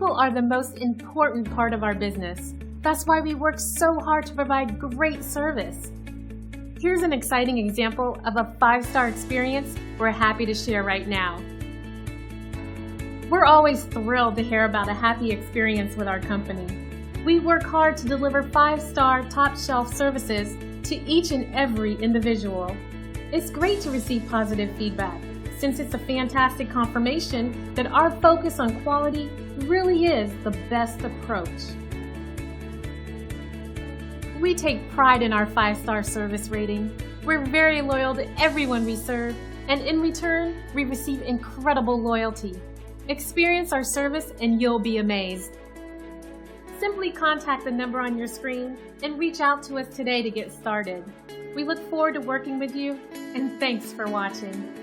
People are the most important part of our business. That's why we work so hard to provide great service. Here's an exciting example of a 5-star experience we're happy to share right now. We're always thrilled to hear about a happy experience with our company. We work hard to deliver 5-star top-shelf services to each and every individual. It's great to receive positive feedback, since it's a fantastic confirmation that our focus on quality really is the best approach. We take pride in our 5-star service rating. We're very loyal to everyone we serve, and in return, we receive incredible loyalty. Experience our service and you'll be amazed. Simply contact the number on your screen and reach out to us today to get started. We look forward to working with you, and thanks for watching.